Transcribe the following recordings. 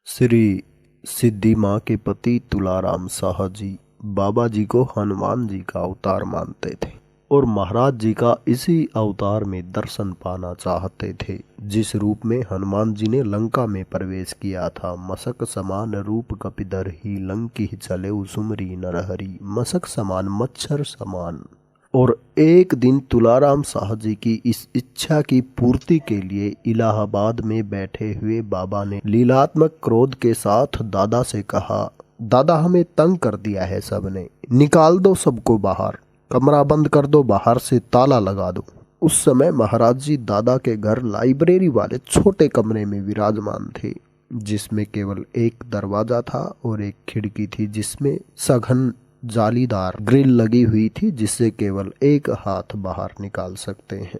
श्री सिद्धि माँ के पति तुलाराम शाह जी बाबा जी को हनुमान जी का अवतार मानते थे और महाराज जी का इसी अवतार में दर्शन पाना चाहते थे। जिस रूप में हनुमान जी ने लंका में प्रवेश किया था, मशक समान रूप कपिधर ही लंकी चले सुमरी नरहरि, मशक समान मच्छर समान। और एक दिन तुलाराम शाह जी की इस इच्छा की पूर्ति के लिए इलाहाबाद में बैठे हुए बाबा ने लीलात्मक क्रोध के साथ दादा से कहा, दादा हमें तंग कर दिया है सबने, निकाल दो सबको बाहर, कमरा बंद कर दो, बाहर से ताला लगा दो। उस समय महाराज जी दादा के घर लाइब्रेरी वाले छोटे कमरे में विराजमान थे, जिसमें केवल एक दरवाजा था और एक खिड़की थी जिसमें सघन जालीदार ग्रिल लगी हुई थी, जिससे केवल एक हाथ बाहर निकाल सकते हैं।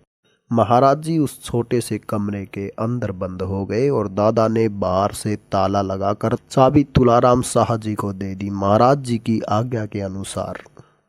महाराज जी उस छोटे से कमरे के अंदर बंद हो गए और दादा ने बाहर से ताला लगाकर चाबी तुलाराम शाह जी को दे दी, महाराज जी की आज्ञा के अनुसार।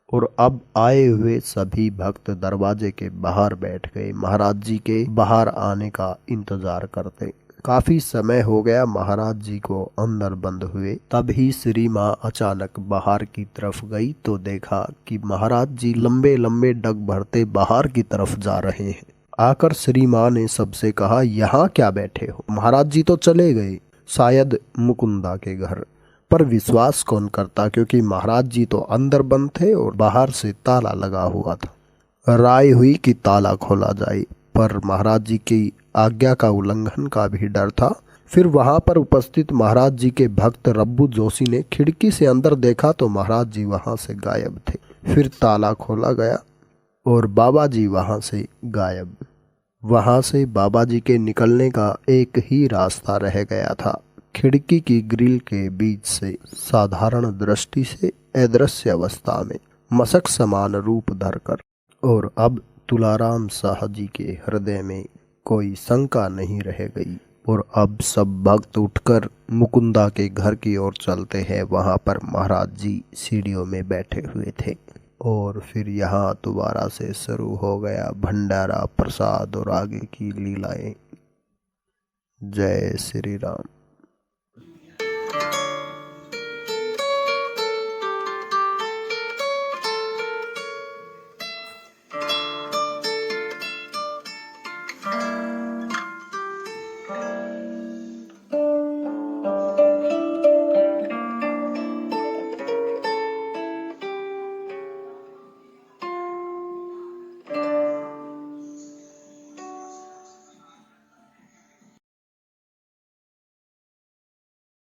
और अब आए हुए सभी भक्त दरवाजे के बाहर बैठ गए, महाराज जी के बाहर आने का इंतजार करते। काफी समय हो गया महाराज जी को अंदर बंद हुए, तभी श्री माँ अचानक बाहर की तरफ गई तो देखा कि महाराज जी लंबे लंबे डग भरते बाहर की तरफ जा रहे हैं। आकर श्री माँ ने सबसे कहा, यहाँ क्या बैठे हो? महाराज जी तो चले गए, शायद मुकुंदा के घर। पर विश्वास कौन करता, क्योंकि महाराज जी तो अंदर बंद थे और बाहर से ताला लगा हुआ था। राय हुई कि ताला खोला जाए, पर महाराज जी की आज्ञा का उल्लंघन का भी डर था। फिर वहां पर उपस्थित महाराज जी के भक्त रब्बू जोशी ने खिड़की से अंदर देखा तो महाराज जी वहां से गायब थे। फिर ताला खोला गया और बाबा जी वहां से गायब। वहां से बाबा जी के निकलने का एक ही रास्ता रह गया था, खिड़की की ग्रिल के बीच से साधारण दृष्टि से अदृश्य अवस्था में मशक समान रूप धरकर। और अब तुलाराम शाह जी के हृदय में कोई शंका नहीं रह गई और अब सब भक्त उठकर मुकुंदा के घर की ओर चलते हैं। वहां पर महाराज जी सीढ़ियों में बैठे हुए थे और फिर यहाँ दोबारा से शुरू हो गया भंडारा, प्रसाद और आगे की लीलाएं। जय श्री राम।